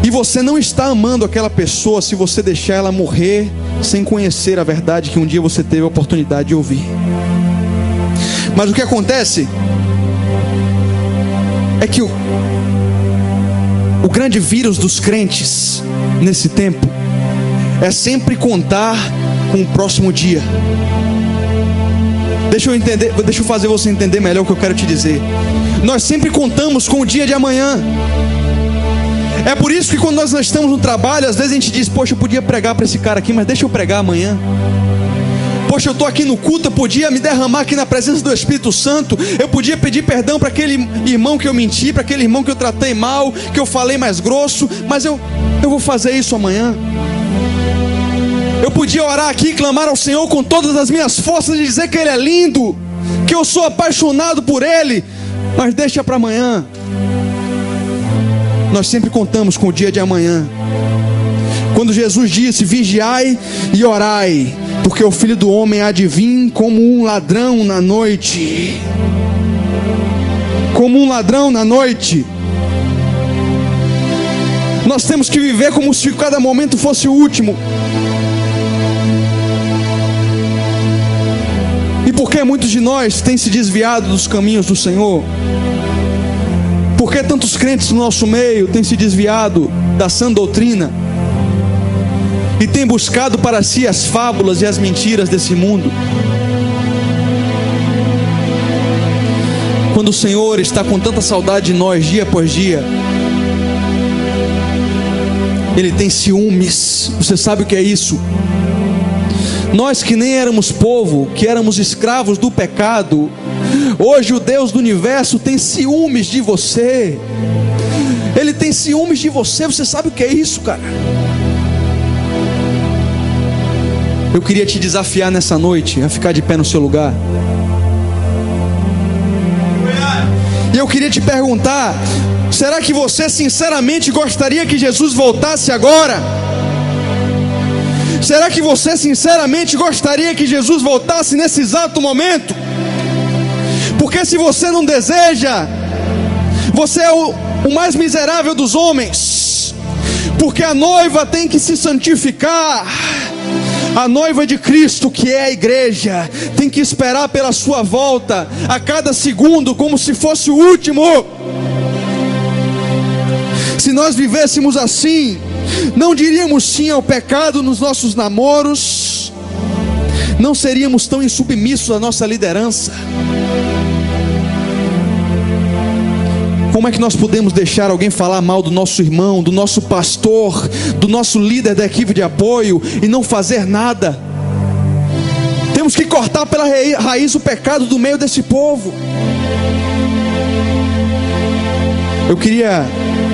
E você não está amando aquela pessoa se você deixar ela morrer sem conhecer a verdade que um dia você teve a oportunidade de ouvir. Mas o que acontece é que o grande vírus dos crentes nesse tempo é sempre contar com o próximo dia. Deixa eu fazer você entender melhor o que eu quero te dizer. Nós sempre contamos com o dia de amanhã. É por isso que quando nós estamos no trabalho, às vezes a gente diz: poxa, eu podia pregar para esse cara aqui, mas deixa eu pregar amanhã. Poxa, eu estou aqui no culto, eu podia me derramar aqui na presença do Espírito Santo. Eu podia pedir perdão para aquele irmão que eu menti, para aquele irmão que eu tratei mal, que eu falei mais grosso, mas eu vou fazer isso amanhã. Eu podia orar aqui e clamar ao Senhor com todas as minhas forças e dizer que Ele é lindo, que eu sou apaixonado por Ele, mas deixa para amanhã. Nós sempre contamos com o dia de amanhã. Quando Jesus disse: vigiai e orai, porque o Filho do Homem há de vir como um ladrão na noite. Como um ladrão na noite. Nós temos que viver como se cada momento fosse o último. E por que muitos de nós têm se desviado dos caminhos do Senhor? Por que tantos crentes no nosso meio têm se desviado da sã doutrina? e tem buscado para si as fábulas e as mentiras desse mundo. Quando o Senhor está com tanta saudade de nós dia após dia, Ele tem ciúmes. Você sabe o que é isso? Nós que nem éramos povo, que éramos escravos do pecado, hoje o Deus do universo tem ciúmes de você. Ele tem ciúmes de você. Você sabe o que é isso, cara? Eu queria te desafiar nessa noite a ficar de pé no seu lugar. E eu queria te perguntar: será que você sinceramente gostaria que Jesus voltasse agora? Será que você sinceramente gostaria que Jesus voltasse nesse exato momento? Porque se você não deseja, você é o mais miserável dos homens. Porque a noiva tem que se santificar. A noiva de Cristo, que é a igreja, tem que esperar pela sua volta a cada segundo como se fosse o último. Se nós vivêssemos assim, não diríamos sim ao pecado nos nossos namoros, não seríamos tão insubmissos à nossa liderança. Como é que nós podemos deixar alguém falar mal do nosso irmão, do nosso pastor, do nosso líder da equipe de apoio e não fazer nada? Temos que cortar pela raiz o pecado do meio desse povo. Eu queria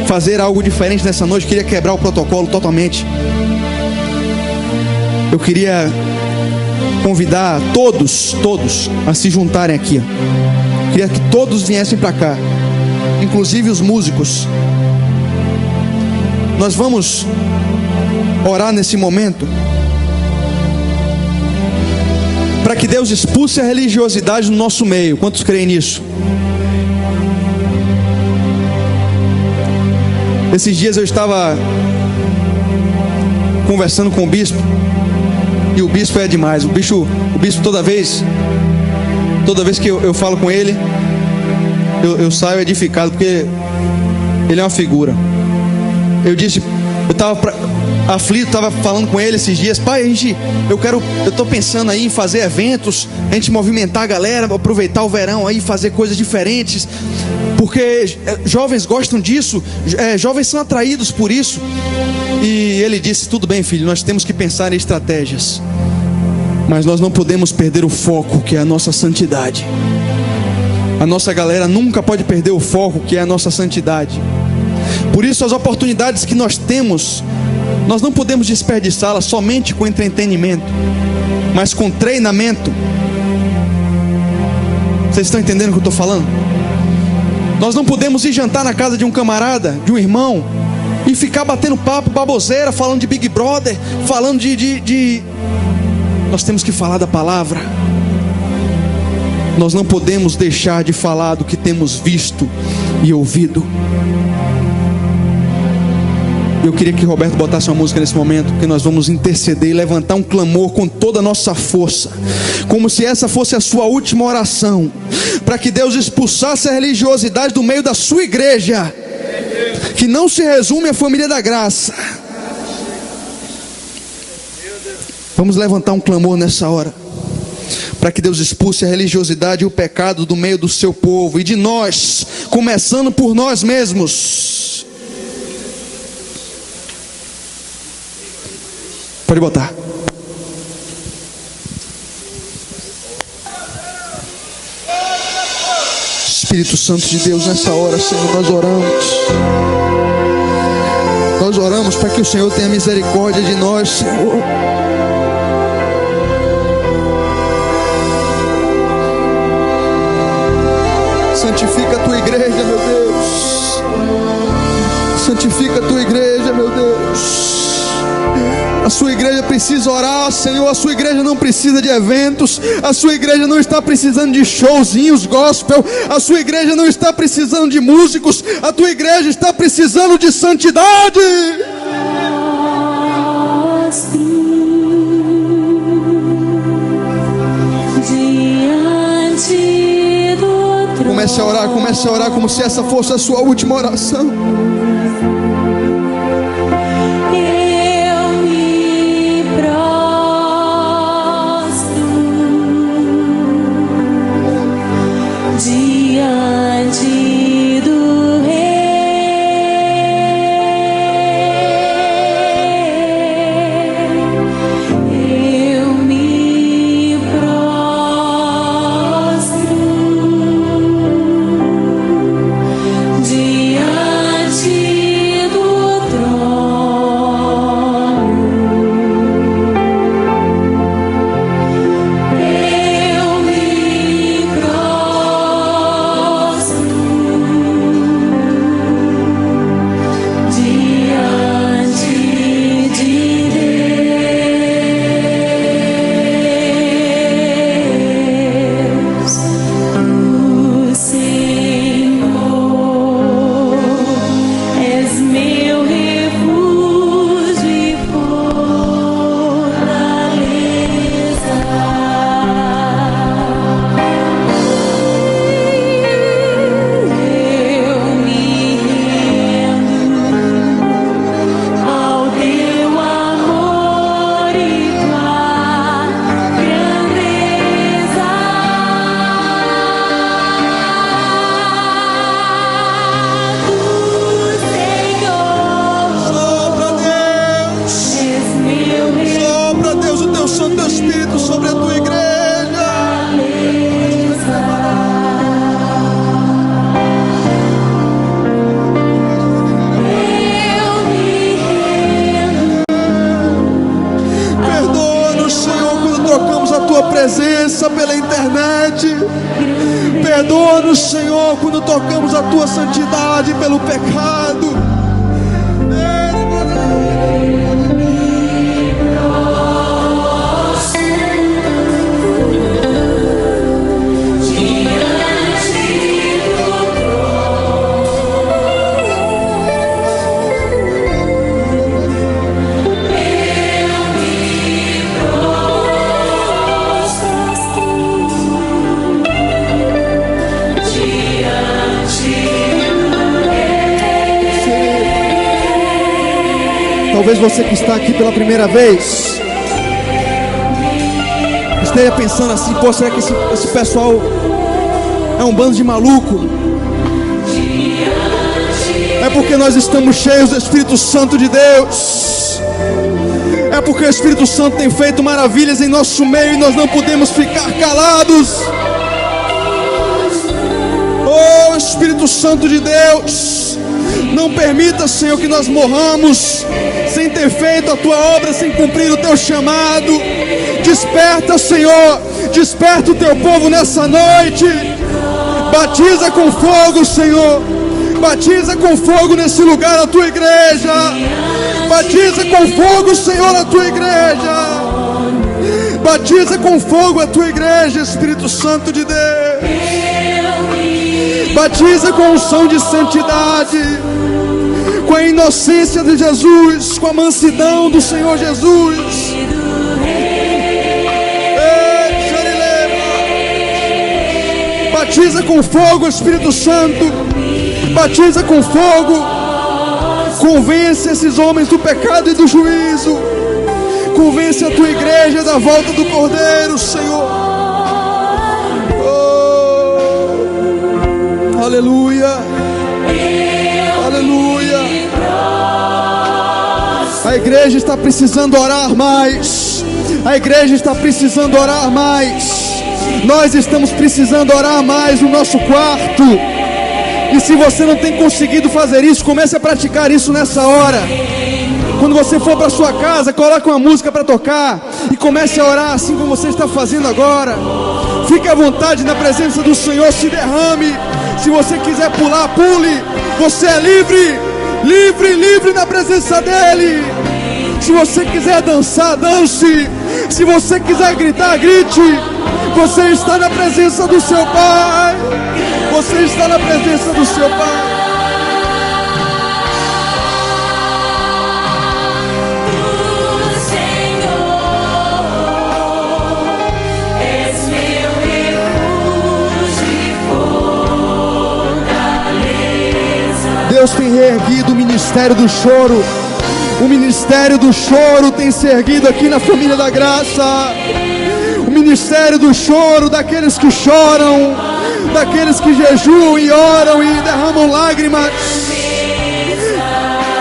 fazer algo diferente nessa noite, queria quebrar o protocolo totalmente. Eu queria convidar todos a se juntarem aqui. Queria que todos viessem para cá, inclusive os músicos. Nós vamos orar nesse momento para que Deus expulse a religiosidade no nosso meio. Quantos creem nisso? Esses dias eu estava conversando com o bispo, e o bispo é demais. O bispo toda vez que eu falo com ele, eu saio edificado, porque ele é uma figura. Eu estava aflito, estava falando com ele esses dias: pai, eu estou pensando aí em fazer eventos, a gente movimentar a galera, aproveitar o verão aí, fazer coisas diferentes, porque jovens gostam disso, jovens são atraídos por isso. E ele disse: tudo bem, filho, nós temos que pensar em estratégias, mas nós não podemos perder o foco, que é a nossa santidade. A nossa galera nunca pode perder o foco, que é a nossa santidade. Por isso, as oportunidades que nós temos, nós não podemos desperdiçá-las somente com entretenimento, mas com treinamento. Vocês estão entendendo o que eu estou falando? Nós não podemos ir jantar na casa de um camarada, de um irmão, e ficar batendo papo, baboseira, falando de Big Brother, falando Nós temos que falar da palavra. Nós não podemos deixar de falar do que temos visto e ouvido. Eu queria que Roberto botasse uma música nesse momento, porque nós vamos interceder e levantar um clamor com toda a nossa força, como se essa fosse a sua última oração, para que Deus expulsasse a religiosidade do meio da sua igreja, que não se resume à família da graça. Vamos levantar um clamor nessa hora, para que Deus expulse a religiosidade e o pecado do meio do seu povo e de nós, começando por nós mesmos. Pode botar. Espírito Santo de Deus, nessa hora, Senhor, nós oramos. Nós oramos para que o Senhor tenha misericórdia de nós, Senhor. Santifica a tua igreja, meu Deus. Santifica a tua igreja, meu Deus. A sua igreja precisa orar, Senhor. A sua igreja não precisa de eventos. A sua igreja não está precisando de showzinhos gospel. A sua igreja não está precisando de músicos. A tua igreja está precisando de santidade. Comece a orar como se essa fosse a sua última oração. Eu me Perdoa-nos, Senhor, quando tocamos a tua santidade pelo pecado. Talvez você que está aqui pela primeira vez esteja pensando assim: pô, será que esse pessoal é um bando de maluco? É porque nós estamos cheios do Espírito Santo de Deus. É porque o Espírito Santo tem feito maravilhas em nosso meio e nós não podemos ficar calados. Oh, Espírito Santo de Deus, não permita, Senhor, que nós morramos sem ter feito a tua obra, sem cumprir o teu chamado. Desperta, Senhor, desperta o teu povo nessa noite. Batiza com fogo, Senhor. Batiza com fogo nesse lugar a tua igreja. Batiza com fogo, Senhor, a tua igreja. Batiza com fogo a tua igreja, Espírito Santo de Deus. Batiza com unção de santidade, com a inocência de Jesus, com a mansidão do Senhor Jesus. Batiza com fogo, Espírito Santo. Batiza com fogo. Convence esses homens do pecado e do juízo. Convence a tua igreja da volta do Cordeiro, Senhor. Oh, aleluia. Aleluia. A igreja está precisando orar mais. A igreja está precisando orar mais. Nós estamos precisando orar mais no nosso quarto. E se você não tem conseguido fazer isso, comece a praticar isso nessa hora. Quando você for para sua casa, coloque uma música para tocar e comece a orar assim como você está fazendo agora. Fique à vontade na presença do Senhor, se derrame. Se você quiser pular, pule. Você é livre, livre, livre na presença dEle. Se você quiser dançar, dance. Se você quiser gritar, grite. Você está na presença do seu Pai. Você está na presença do seu Pai. Deus tem reerguido o ministério do choro. O ministério do choro tem se erguido aqui na família da graça. O ministério do choro, daqueles que choram, daqueles que jejuam e oram e derramam lágrimas.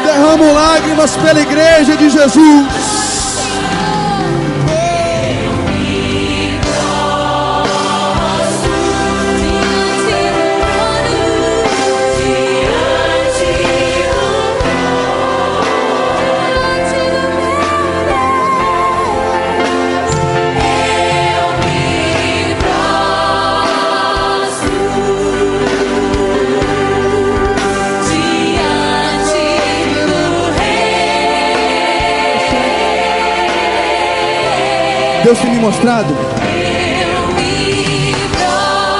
Derramam lágrimas pela igreja de Jesus.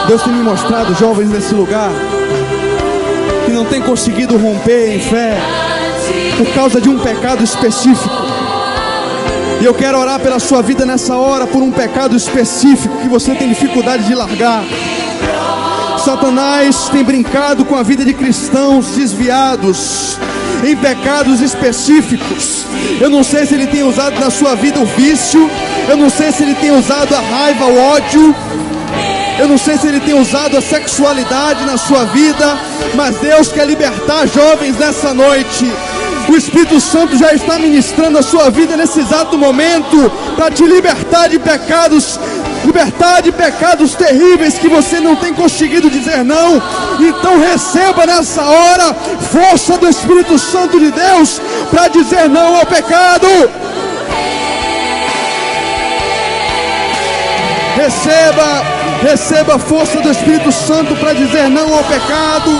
Deus tem me mostrado jovens nesse lugar que não tem conseguido romper em fé por causa de um pecado específico. E eu quero orar pela sua vida nessa hora, por um pecado específico que você tem dificuldade de largar. Satanás tem brincado com a vida de cristãos desviados em pecados específicos. Eu não sei se ele tem usado na sua vida o vício. Eu não sei se ele tem usado a raiva, o ódio. Eu não sei se ele tem usado a sexualidade na sua vida. Mas Deus quer libertar jovens nessa noite. O Espírito Santo já está ministrando a sua vida nesse exato momento para te libertar de pecados. Libertar de pecados terríveis que você não tem conseguido dizer não. Então receba nessa hora força do Espírito Santo de Deus para dizer não ao pecado. Receba Receba a força do Espírito Santo para dizer não ao pecado,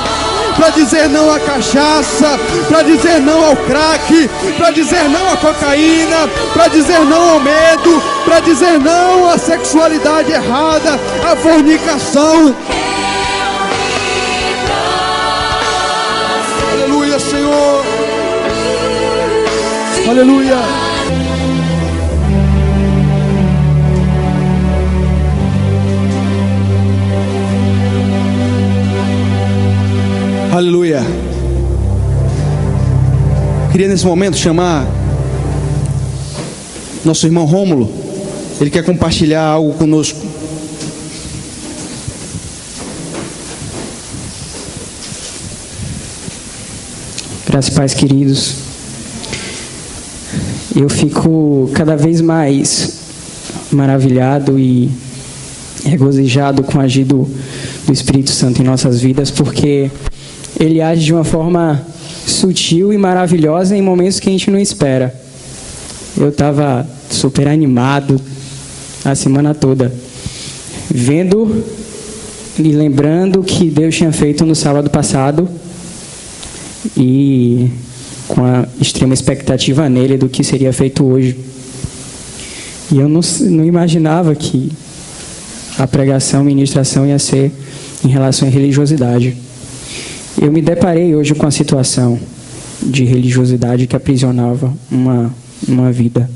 para dizer não à cachaça, para dizer não ao crack, para dizer não à cocaína, para dizer não ao medo, para dizer não à sexualidade errada, à fornicação. Aleluia, Senhor. Aleluia. Aleluia. Queria nesse momento chamar nosso irmão Rômulo. Ele quer compartilhar algo conosco. Graças e paz, queridos. Eu fico cada vez mais maravilhado e regozijado com o agir do Espírito Santo em nossas vidas, porque Ele age de uma forma sutil e maravilhosa em momentos que a gente não espera. Eu estava super animado a semana toda, vendo e lembrando que Deus tinha feito no sábado passado e com a extrema expectativa nele do que seria feito hoje. E eu não imaginava que a pregação, a ministração ia ser em relação à religiosidade. Eu me deparei hoje com a situação de religiosidade que aprisionava uma vida.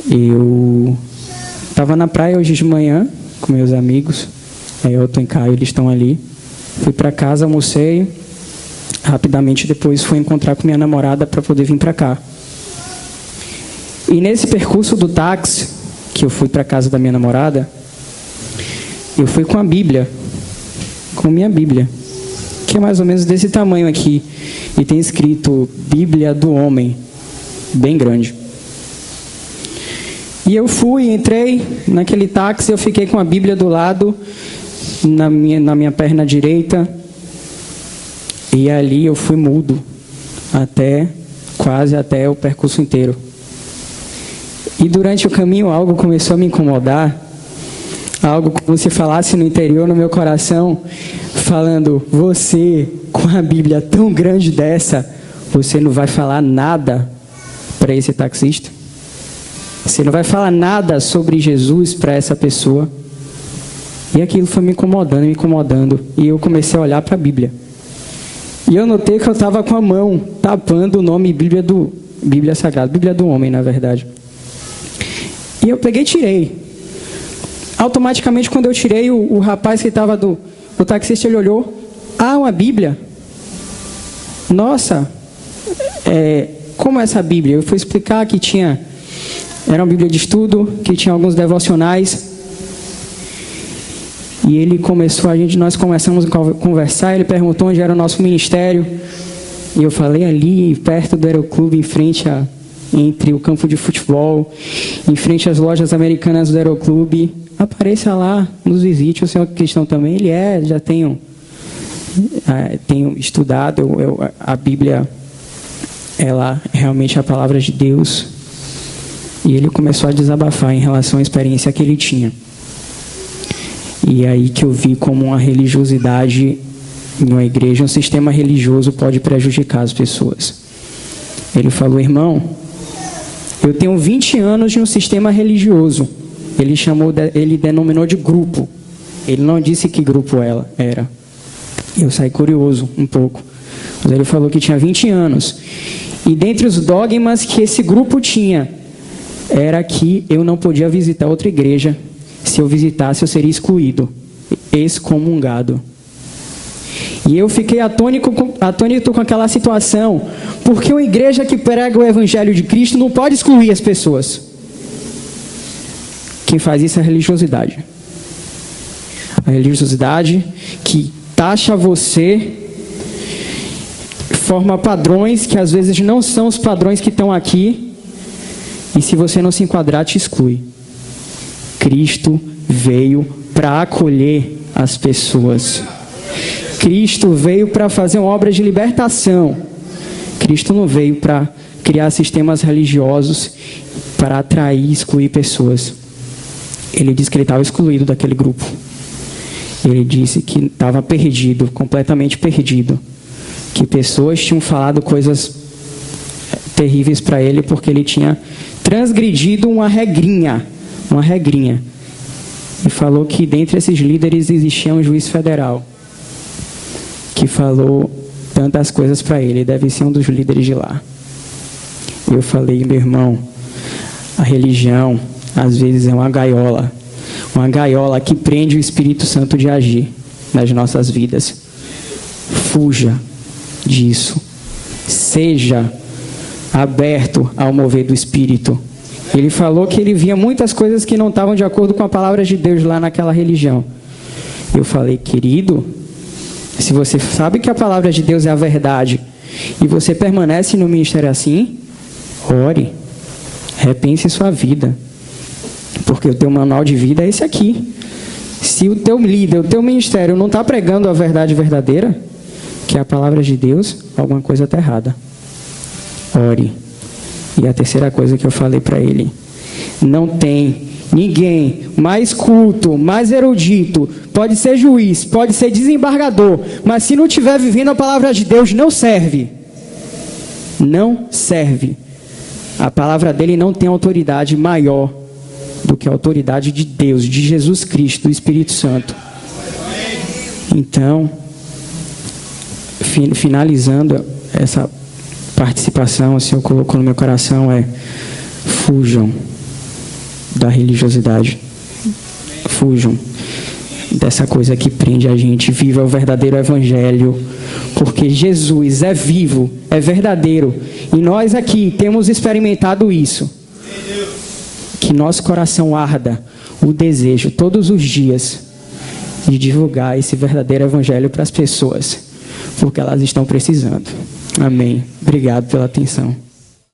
Eu estava na praia hoje de manhã com meus amigos, Elton e Caio, eles estão ali. Fui para casa, almocei, rapidamente depois fui encontrar com minha namorada para poder vir para cá. E nesse percurso do táxi, que eu fui para casa da minha namorada, eu fui com a Bíblia, com minha Bíblia, que é mais ou menos desse tamanho aqui, e tem escrito Bíblia do Homem, bem grande. E eu entrei naquele táxi, eu fiquei com a Bíblia do lado, na minha perna direita, e ali eu fui mudo, quase até o percurso inteiro. E durante o caminho algo começou a me incomodar, algo como se falasse no interior, no meu coração, falando: você, com a Bíblia tão grande dessa, você não vai falar nada para esse taxista? Você não vai falar nada sobre Jesus para essa pessoa? E aquilo foi me incomodando, e eu comecei a olhar para a Bíblia. E eu notei que eu estava com a mão tapando o nome Bíblia Sagrada, Bíblia do Homem, na verdade. E eu peguei e tirei. Automaticamente, quando eu tirei, o rapaz que estava o taxista, ele olhou: ah, uma Bíblia? Nossa, como é essa Bíblia? Eu fui explicar que era uma Bíblia de estudo, que tinha alguns devocionais. E nós começamos a conversar, ele perguntou onde era o nosso ministério. E eu falei: ali, perto do Aeroclube, entre o campo de futebol, em frente às lojas americanas do Aeroclube. Apareça lá, nos visite. O senhor cristão também, ele já tenho estudado. A Bíblia, ela realmente é a palavra de Deus. E ele começou a desabafar em relação à experiência que ele tinha. E aí que eu vi como uma religiosidade em uma igreja, um sistema religioso pode prejudicar as pessoas. Ele falou: irmão, eu tenho 20 anos de um sistema religioso. Ele denominou de grupo. Ele não disse que grupo era. Eu saí curioso um pouco. Mas ele falou que tinha 20 anos. E dentre os dogmas que esse grupo tinha, era que eu não podia visitar outra igreja. Se eu visitasse, eu seria excluído, excomungado. E eu fiquei atônito com aquela situação, porque uma igreja que prega o Evangelho de Cristo não pode excluir as pessoas. Quem faz isso é a religiosidade. A religiosidade que taxa você, forma padrões que às vezes não são os padrões que estão aqui, e se você não se enquadrar, te exclui. Cristo veio para acolher as pessoas. Cristo veio para fazer uma obra de libertação. Cristo não veio para criar sistemas religiosos para atrair e excluir pessoas. ele disse que ele estava excluído daquele grupo. Ele disse que estava perdido, completamente perdido. Que pessoas tinham falado coisas terríveis para ele porque ele tinha transgredido uma regrinha. E falou que dentre esses líderes existia um juiz federal que falou tantas coisas para ele. Deve ser um dos líderes de lá. Eu falei, meu irmão, a religião às vezes é uma gaiola que prende o Espírito Santo de agir nas nossas vidas. Fuja disso. Seja aberto ao mover do Espírito. Ele falou que ele via muitas coisas que não estavam de acordo com a palavra de Deus lá naquela religião. Eu falei, querido, se você sabe que a palavra de Deus é a verdade e você permanece no ministério assim, ore, repense sua vida, porque o teu manual de vida é esse aqui. Se o teu líder, o teu ministério não está pregando a verdade verdadeira, que é a palavra de Deus, alguma coisa está errada. Ore. E a terceira coisa que eu falei para ele, não tem ninguém mais culto, mais erudito, pode ser juiz, pode ser desembargador, mas se não estiver vivendo a palavra de Deus, não serve. Não serve. A palavra dele não tem autoridade maior do que a autoridade de Deus, de Jesus Cristo, do Espírito Santo. Então, finalizando essa participação, o Senhor colocou no meu coração fujam da religiosidade. Fujam dessa coisa que prende a gente. Viva o verdadeiro evangelho, porque Jesus é vivo, é verdadeiro, e nós aqui temos experimentado isso. Que nosso coração arda o desejo todos os dias de divulgar esse verdadeiro evangelho para as pessoas, porque elas estão precisando. Amém. Obrigado pela atenção.